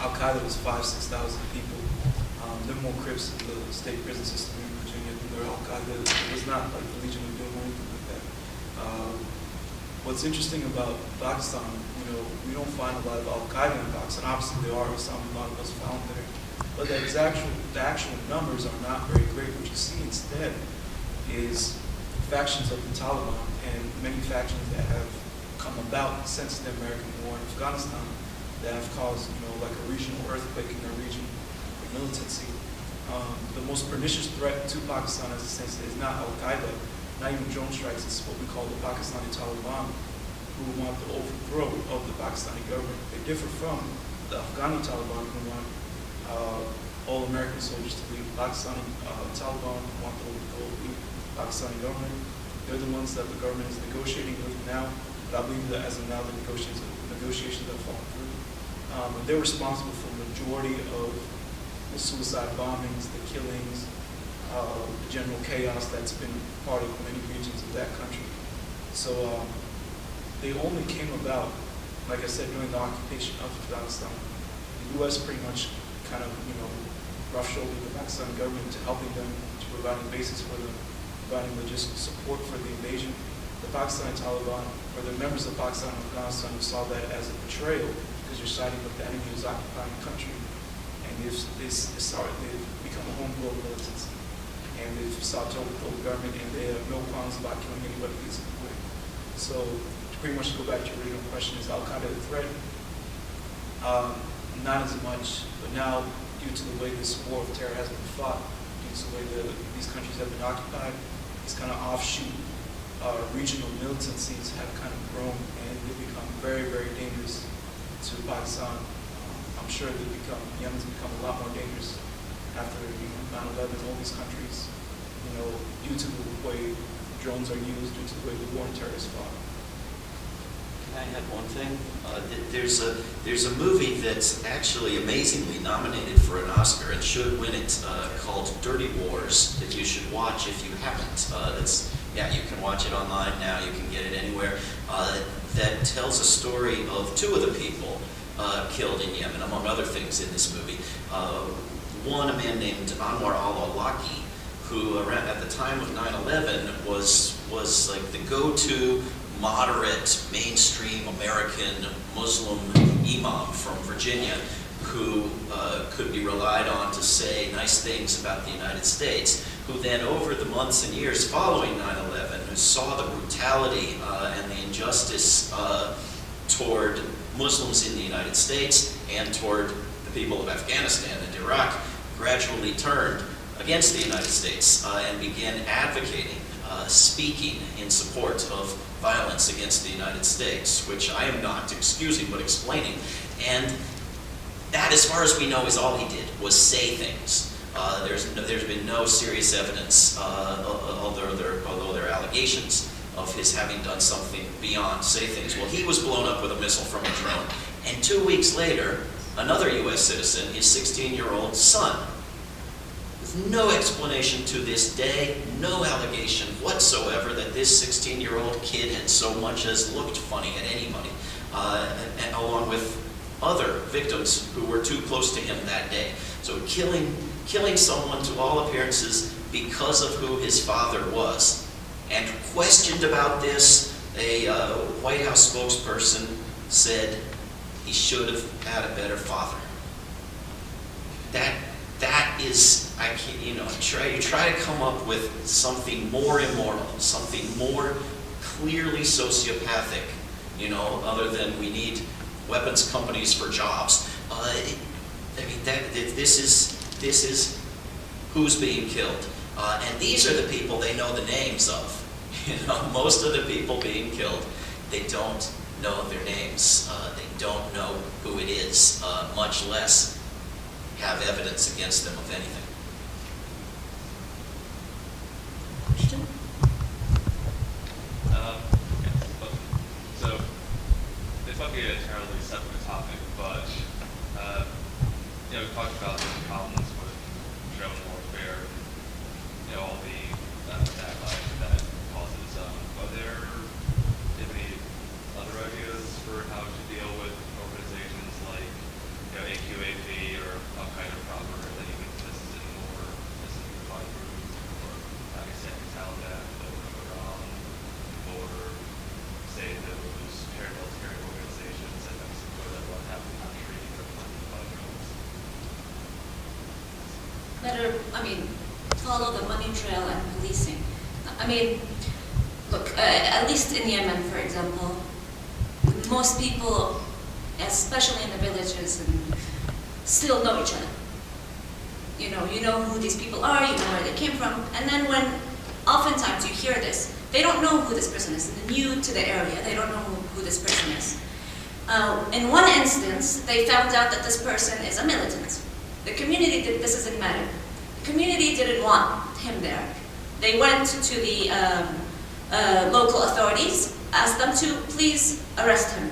Al-Qaeda was 5,000 to 6,000 people. There are more Crips in the state prison system in Virginia than there are Al-Qaeda. It was not like the Legion of Doom or anything like that. What's interesting about Pakistan, we don't find a lot of Al-Qaeda in Pakistan. Obviously there are some, a lot of us found there. But the actual numbers are not very great. What you see instead is factions of the Taliban and many factions that have come about since the American war in Afghanistan that have caused, like a regional earthquake in their region of militancy. The most pernicious threat to Pakistan, as it stands, is not Al-Qaeda, not even drone strikes. It's what we call the Pakistani Taliban, who want the overthrow of the Pakistani government. They differ from the Afghani Taliban, who want all American soldiers to leave. Pakistani Taliban want to overthrow the Pakistani government. They're the ones that the government is negotiating with now, but I believe that as of now, the negotiations have fallen through. They're responsible for the majority of the suicide bombings, the killings, the general chaos that's been part of many regions of that country. So they only came about, like I said, during the occupation of Afghanistan. The U.S. pretty much kind of, rough-shouldered the Pakistani government to helping them, to providing basis for them, providing logistical support for the invasion. The Pakistani Taliban, or the members of Pakistan and Afghanistan, who saw that as a betrayal because you're siding with the enemy who's occupying the country. And they've become a homegrown militancy. And they've sought to overthrow the government, and they have no qualms about killing anybody who gets in the way. So, to pretty much go back to your original question, is Al-Qaeda a threat? Not as much, but now, due to the way this war of terror has been fought, due to the way these countries have been occupied, these kind of offshoot regional militancies have kind of grown, and they've become very, very dangerous to Pakistan. I'm sure Yemen's become a lot more dangerous after 9/11. All these countries, due to the way drones are used, due to the way the war on terror is fought. Can I add one thing? There's a movie that's actually amazingly nominated for an Oscar and should win it, called Dirty Wars, that you should watch if you haven't. You can watch it online now, you can get it anywhere. That tells a story of two of the people killed in Yemen, among other things in this movie. One, a man named Anwar al-Awlaki, who at the time of 9/11 was like the go-to moderate, mainstream American Muslim imam from Virginia, who could be relied on to say nice things about the United States, who then over the months and years following 9/11 saw the brutality and the injustice toward Muslims in the United States and toward the people of Afghanistan and Iraq, gradually turned against the United States and began advocating, speaking in support of violence against the United States, which I am not excusing but explaining. And that, as far as we know, is all he did, was say things. There's been no serious evidence, although there are allegations of his having done something beyond say things. Well, he was blown up with a missile from a drone, and 2 weeks later, another U.S. citizen, his 16-year-old son, with no explanation to this day, no allegation whatsoever that this 16-year-old kid had so much as looked funny at anybody, and along with other victims who were too close to him that day. So killing someone to all appearances because of who his father was. And questioned about this, a White House spokesperson said he should have had a better father. That is, you try to come up with something more immoral, something more clearly sociopathic, other than we need weapons companies for jobs. This is who's being killed. And these are the people they know the names of. Most of the people being killed, they don't know their names. They don't know who it is, much less have evidence against them of anything. Question? So, this might be an entirely separate topic, but we talked about the problems with drone warfare, all the backlash that causes. Are there any other ideas for how to deal with organizations like AQAP better, follow the money trail and policing. Look, at least in Yemen, for example, most people, especially in the villages, still know each other. You know who these people are, you know where they came from, and then when oftentimes you hear this, they don't know who this person is. They're new to the area, they don't know who this person is. In one instance, they found out that this person is a militant. The community did, this is in Marib. The community didn't want him there. They went to the local authorities, asked them to please arrest him.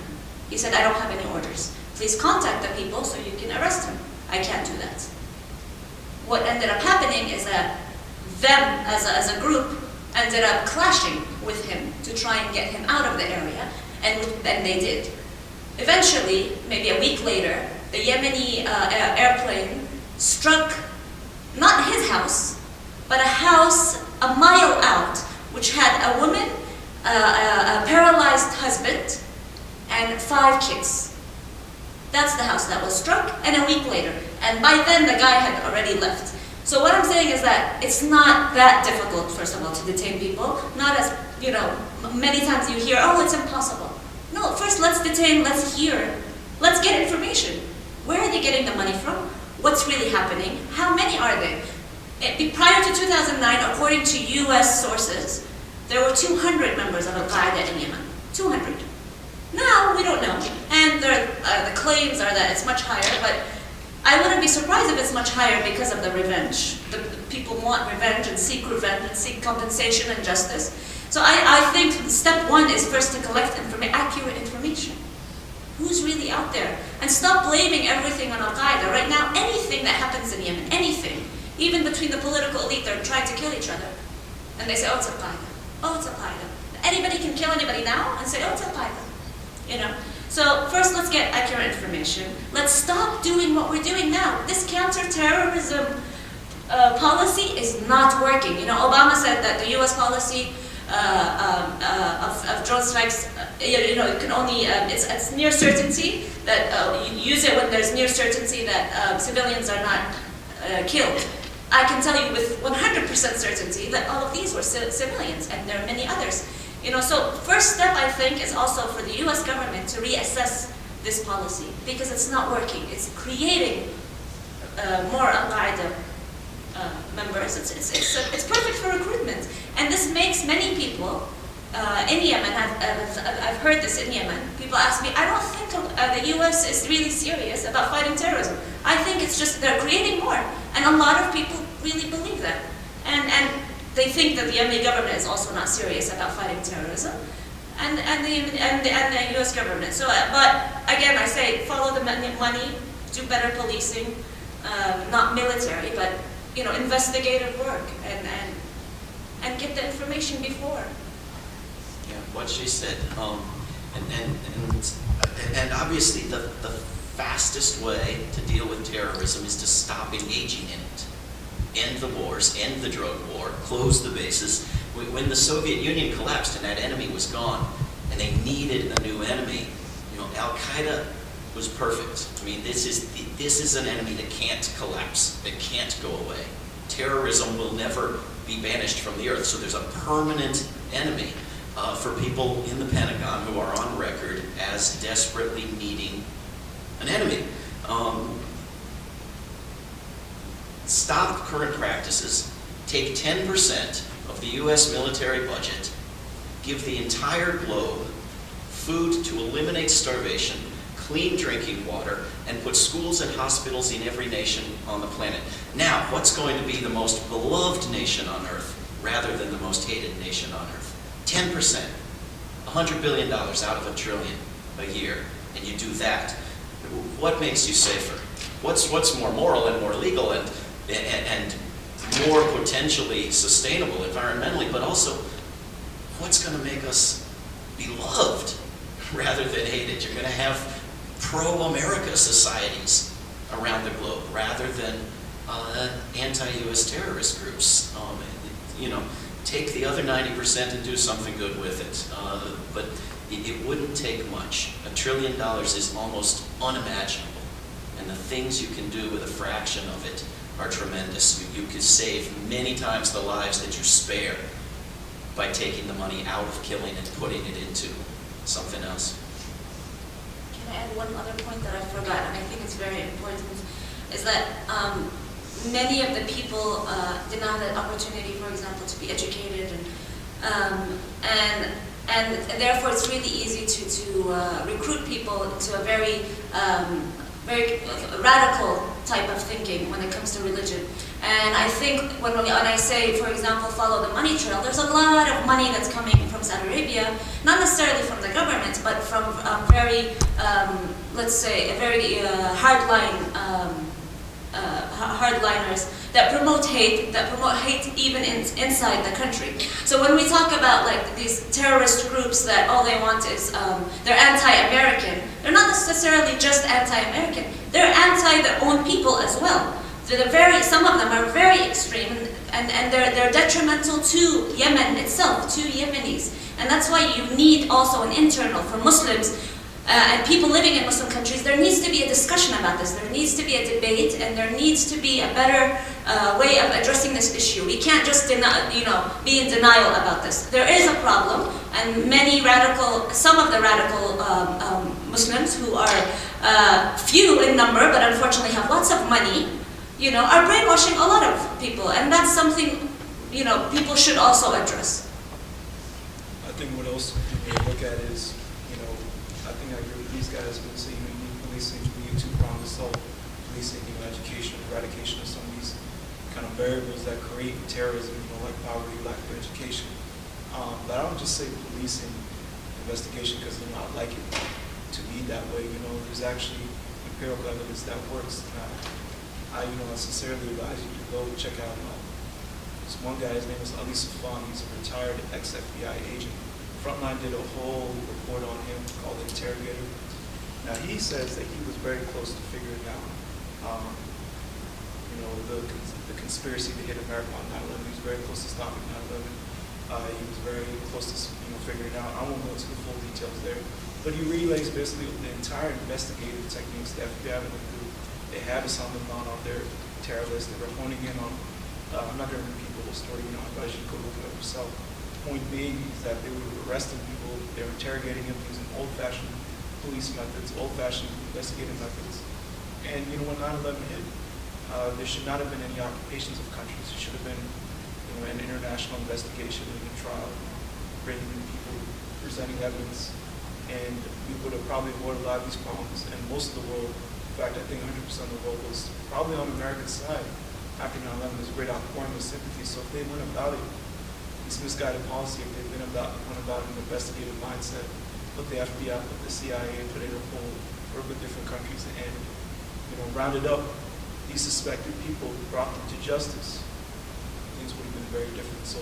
He said, I don't have any orders. Please contact the people so you can arrest him. I can't do that. What ended up happening is that them as a group ended up clashing with him to try and get him out of the area, and they did. Eventually, maybe a week later, the Yemeni airplane struck not his house, but a house a mile out, which had a woman, a paralyzed husband, and 5 kids. That's the house that was struck, and a week later. And by then, the guy had already left. So what I'm saying is that it's not that difficult, first of all, to detain people. Not as, many times you hear, oh, it's impossible. No, first let's detain, let's hear, let's get information. Where are they getting the money from? What's really happening? How many are they? Prior to 2009, according to US sources, there were 200 members of Al-Qaeda in Yemen. 200. Now, we don't know. And the claims are that it's much higher, but I wouldn't be surprised if it's much higher because of the revenge. The people want revenge and seek compensation and justice. So I think step one is first to collect accurate information. Who's really out there? And stop blaming everything on Al-Qaeda. Right now, anything that happens in Yemen, anything, even between the political elite, they're trying to kill each other. And they say, oh, it's Al-Qaeda. Oh, it's Al-Qaeda. Anybody can kill anybody now and say, oh, it's Al-Qaeda. So first let's get accurate information. Let's stop doing what we're doing now. This counterterrorism policy is not working. Obama said that the U.S. policy of drone strikes, it can only, it's near certainty that you use it when there's near certainty that civilians are not killed. I can tell you with 100% certainty that all of these were civilians, and there are many others. So first step, I think, is also for the U.S. government to reassess this policy, because it's not working. It's creating more Al-Qaeda members. It's perfect for recruitment. And this makes many people in Yemen, I've heard this in Yemen, people ask me, I don't think the U.S. is really serious about fighting terrorism. I think it's just they're creating more. And a lot of people really believe that. And they think that the Yemeni government is also not serious about fighting terrorism, and the U.S. government. So, but again, I say follow the money, do better policing, not military, but investigative work, and get the information before. Yeah, what she said, and obviously the fastest way to deal with terrorism is to stop engaging in it. End the wars, end the drug war, close the bases. When the Soviet Union collapsed and that enemy was gone, and they needed a new enemy, Al-Qaeda was perfect. This is an enemy that can't collapse, that can't go away. Terrorism will never be banished from the earth, so there's a permanent enemy for people in the Pentagon who are on record as desperately needing an enemy. Stop current practices, take 10% of the U.S. military budget, give the entire globe food to eliminate starvation, clean drinking water, and put schools and hospitals in every nation on the planet. Now, what's going to be the most beloved nation on earth rather than the most hated nation on earth? 10%, $100 billion out of $1 trillion a year, and you do that. What makes you safer? What's more moral and more legal and more potentially sustainable environmentally, but also what's going to make us beloved rather than hated? You're going to have pro-America societies around the globe rather than anti-U.S. terrorist groups. Take the other 90% and do something good with it. But it wouldn't take much. $1 trillion is almost unimaginable. And the the things you can do with a fraction of it are tremendous. You could save many times the lives that you spare by taking the money out of killing and putting it into something else. Can I add one other point that I forgot, and I think it's very important, is that many of the people did not have the opportunity, for example, to be educated, and therefore it's really easy to recruit people into a very radical type of thinking when it comes to religion. And I think when I say, for example, follow the money trail, there's a lot of money that's coming from Saudi Arabia, not necessarily from the government, but from very, let's say, very hardliners that promote hate even inside the country. So when we talk about like these terrorist groups that all they want is, they're anti-American, they're not necessarily just anti-American, they're anti their own people as well. Some of them are very extreme, and they're detrimental to Yemen itself, to Yemenis. And that's why you need also an internal for Muslims and people living in Muslim countries. There needs to be a discussion about this. There needs to be a debate, and there needs to be a better way of addressing this issue. We can't just be in denial about this. There is a problem, and some of the radical Muslims who are few in number, but unfortunately have lots of money, are brainwashing a lot of people, and that's something, people should also address. I think what else people look at is, I think I agree with these guys when they say you need policing to be a two-pronged assault, policing, education, eradication of some of these kind of variables that create terrorism, like poverty, lack of education. But I don't just say policing investigation because I like it to be that way. There's actually empirical evidence that works. I sincerely advise you to go check out this one guy. His name is Ali Safan. He's a retired ex-FBI agent. Frontline did a whole report on him called Interrogator. Now he says that he was very close to figuring out, the conspiracy to hit America on 9/11. He was very close to stopping 9/11. He was very close to figuring it out. I won't go into the full details there, but he relays basically the entire investigative techniques the FBI went through. They had Osama bin Laden on their terror list. They were honing in on. I'm not going to repeat the whole story. I advise you to go look it up yourself. Point being is that they were arresting people, they were interrogating them using old-fashioned police methods, old-fashioned investigative methods. And when 9/11 hit, there should not have been any occupations of countries. It should have been an international investigation and a trial, bringing in people, presenting evidence, and we would have probably avoided a lot of these problems. And most of the world, in fact, I think 100% of the world was probably on America's side. After 9/11, there's a great outpouring of sympathy. So if they went about it, this misguided policy, if they've went about an investigative mindset, put the FBI, put the CIA, put Interpol, work with different countries, and rounded up these suspected people, brought them to justice, things would have been very different. So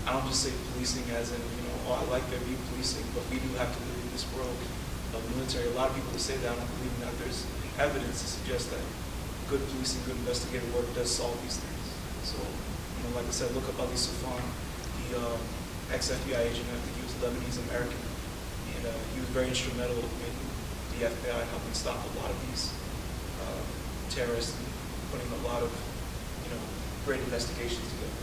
I don't just say policing as in, I like there be policing, but we do have to live in this world of military. A lot of people that say that, I don't believe that there's evidence to suggest that good policing, good investigative work does solve these things. So, like I said, look up Ali Safan, the ex-FBI agent. I think he was Lebanese American, and he was very instrumental in the FBI helping stop a lot of these terrorists and putting a lot of, great investigations together.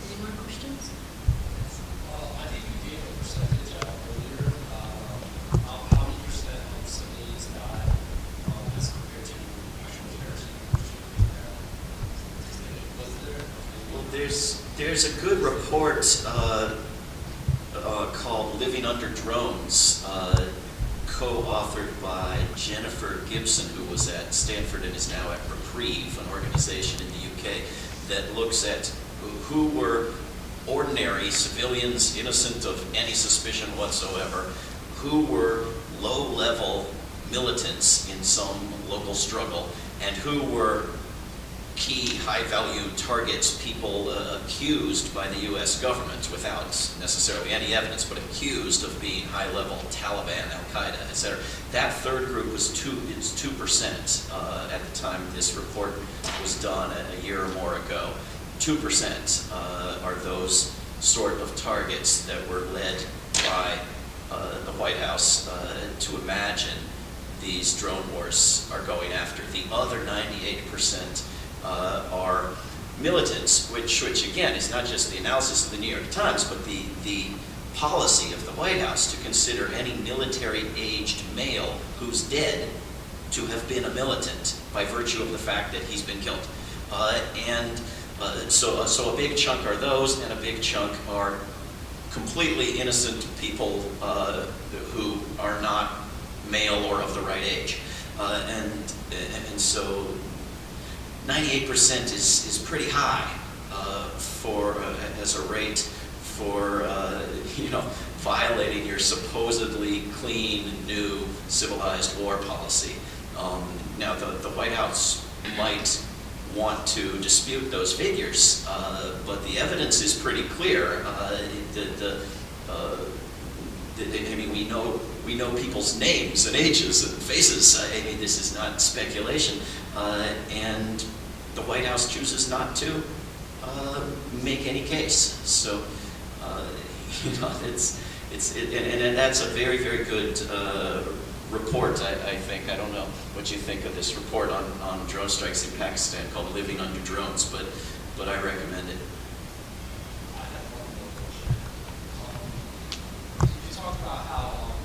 Any more questions? I think you gave a percentage out earlier. How many percent of Sunnis die as compared to actual terrorism? Was there? Well, there's a good report called Living Under Drones, co-authored by Jennifer Gibson, who was at Stanford and is now at Reprieve, an organization in the UK that looks at who were ordinary civilians, innocent of any suspicion whatsoever, who were low-level militants in some local struggle, and who were key high-value targets, people accused by the U.S. government without necessarily any evidence, but accused of being high-level Taliban, Al-Qaeda, etc. That third group was 2% at the time this report was done a year or more ago. 2% are those sort of targets that were led by the White House to imagine these drone wars are going after. The other 98% are militants, which again is not just the analysis of the New York Times, but the policy of the White House to consider any military-aged male who's dead to have been a militant by virtue of the fact that he's been killed. So a big chunk are those, and a big chunk are completely innocent people who are not male or of the right age. And so 98% is pretty high as a rate for violating your supposedly clean, new, civilized war policy. Now, the White House might want to dispute those figures, but the evidence is pretty clear. We know people's names and ages and faces. This is not speculation, and the White House chooses not to make any case. So, and that's a very, very good report, I think. I don't know what you think of this report on drone strikes in Pakistan called Living Under Drones, but I recommend it. I have one more question. You talked about how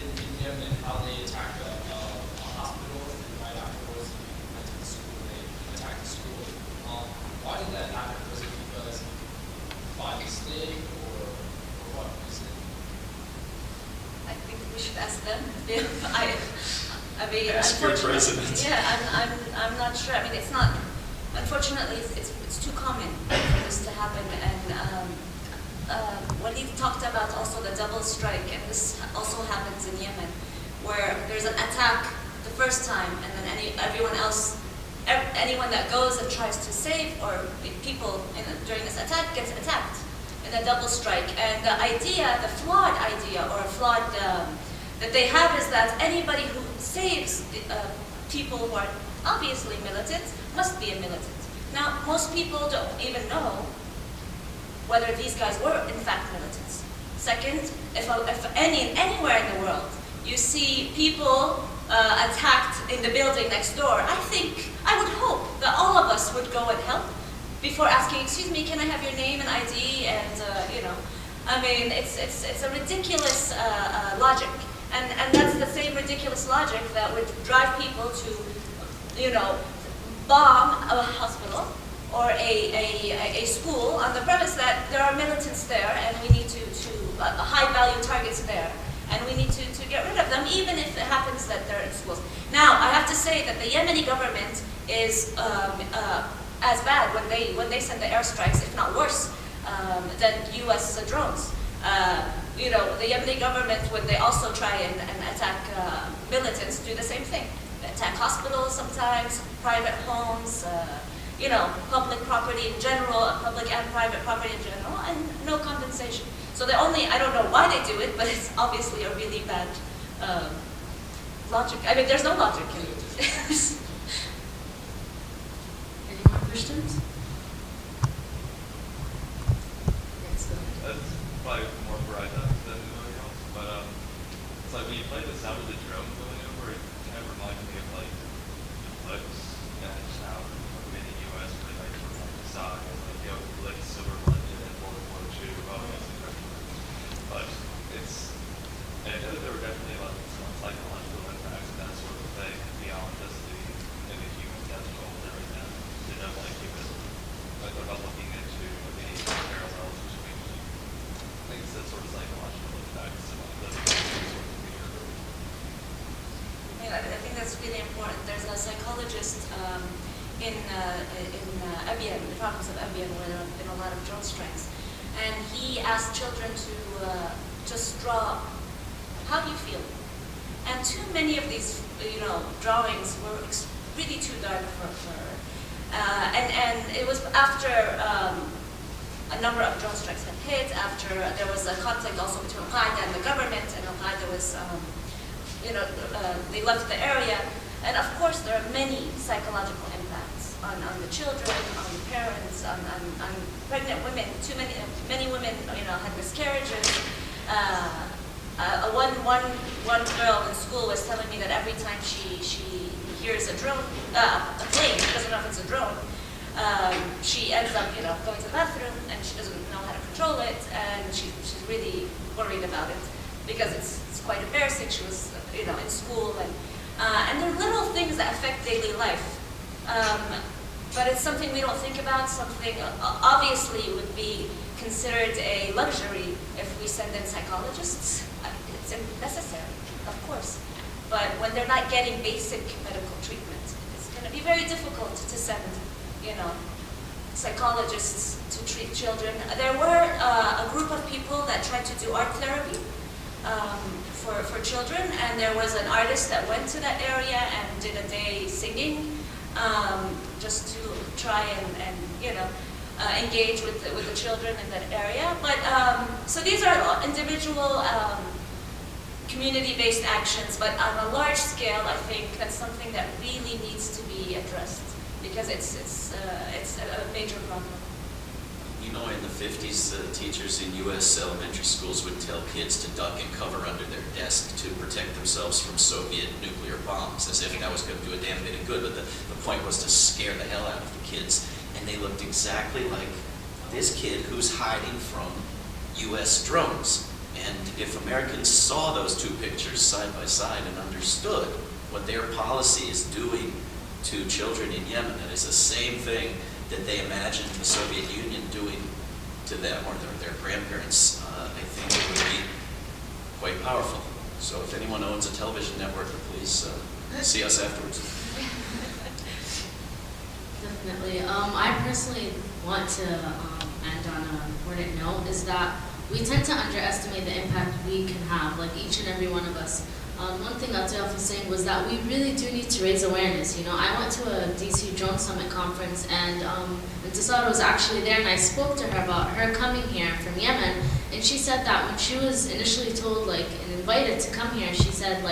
in Yemen, how they attacked a hospital, and right afterwards they went to the school, they attacked the school. Why did that happen? Was it because by mistake or what reason? I think we should ask them. I mean, Ask your president. Yeah, I'm not sure. I mean, it's not. Unfortunately, it's too common for this to happen. And when he talked about also the double strike, and this also happens in Yemen, where there's an attack the first time, and then anyone that goes and tries to save or people during this attack gets attacked in a double strike. And the idea, the flawed idea or flawed that they have is that anybody who saves people who are obviously militant must be a militant. Now, most people don't even know whether these guys were in fact militants. Second, if anywhere in the world you see people attacked in the building next door, I would hope that all of us would go and help before asking, excuse me, can I have your name and ID? And it's a ridiculous logic. And that's the same ridiculous logic that would drive people to, bomb a hospital or a school on the premise that there are militants there and we need to high-value targets there, and we need to get rid of them, even if it happens that they're in schools. Now, I have to say that the Yemeni government is as bad when they send the airstrikes, if not worse, than U.S. drones. The Yemeni government, when they also try and attack militants, do the same thing. They attack hospitals sometimes, private homes, public property in general, public and private property in general, and no compensation. So I don't know why they do it, but it's obviously a really bad logic. I mean, there's no logic in it. Any more questions? Yes, go ahead. That's probably more for Ida than anybody else, but it's like when you play the sound of the drone going over, it kind of reminds me of like the flips and sound in the U.S. where they like sort of like decide, like Silver London and World War II, but and I know that there were definitely a lot of psychological impacts and that sort of thing beyond just the human death toll and everything. They definitely keep it about looking into the parallels between things that sort of psychological effects and like the sort of weird. I think that's really important. There's a psychologist in Abiyan, the province of Abiyan, where there have been a lot of drone strikes, and he asked children to just draw, how do you feel? And too many of these, drawings were really too dark for her. And it was after a number of drone strikes had hit, after there was a conflict also between Al-Qaeda and the government, and Al-Qaeda was, they left the area. And of course, there are many psychological impacts on the children, on the parents, on pregnant women. Many women, had miscarriages. One girl in school was telling me that every time she hears a drone, a plane, she doesn't know if it's a drone, she ends up, going to the bathroom and she doesn't know how to control it, and she's really worried about it because it's quite embarrassing. She was, in school, and they're little things that affect daily life. But it's something we don't think about, something obviously would be considered a luxury if we send in psychologists. It's necessary, of course. But when they're not getting basic medical treatment, it's going to be very difficult to send, psychologists to treat children. There were a group of people that tried to do art therapy for children, and there was an artist that went to that area and did a day singing, just to try and engage with the children in that area. But so these are individual community-based actions, but on a large scale, I think that's something that really needs to be addressed because it's a major problem. In the 50s, teachers in U.S. elementary schools would tell kids to duck and cover under their desk to protect themselves from Soviet nuclear bombs, as if that was going to do a damn bit of good. But the point was to scare the hell out of the kids. And they looked exactly like this kid who's hiding from U.S. drones. And if Americans saw those two pictures side by side and understood what their policy is doing to children in Yemen, that is the same thing that they imagined the Soviet Union doing to them or their grandparents, I think it would be quite powerful. So if anyone owns a television network, please see us afterwards. Definitely. I personally want to end on an important note, is that we tend to underestimate the impact we can have, like each and every one of us. One thing Atiaf was saying was that we really do need to raise awareness. I went to a DC Drone Summit conference, and Intisar was actually there, and I spoke to her about her coming here from Yemen, and she said that when she was initially told, and invited to come here, she said,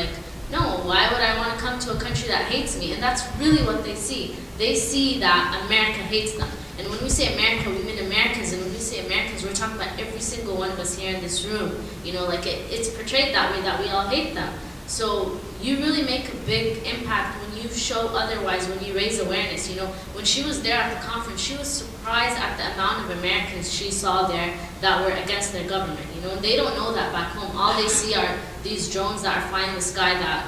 no, why would I want to come to a country that hates me? And that's really what they see. They see that America hates them. And when we say America, we mean Americans, and when we say Americans, we're talking about every single one of us here in this room. It's portrayed that way, that we all hate them. So you really make a big impact when you show otherwise, when you raise awareness. When she was there at the conference, she was surprised at the amount of Americans she saw there that were against their government. And they don't know that back home. All they see are these drones that are flying in the sky that,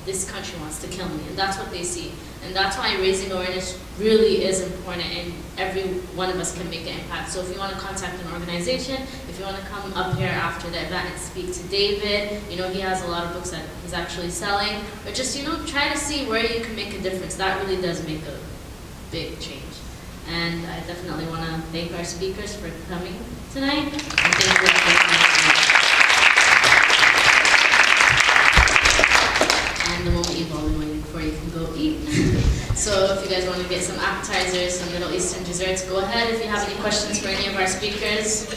this country wants to kill me. And that's what they see. And that's why raising awareness really is important, and every one of us can make an impact. So if you want to contact an organization, if you want to come up here after the event and speak to David, he has a lot of books that he's actually selling, or just, try to see where you can make a difference. That really does make a big change. And I definitely want to thank our speakers for coming tonight. And thank you for and the moment you've all been waiting for, you can go eat. So if you guys want to get some appetizers, some Middle Eastern desserts, go ahead. If you have any questions for any of our speakers.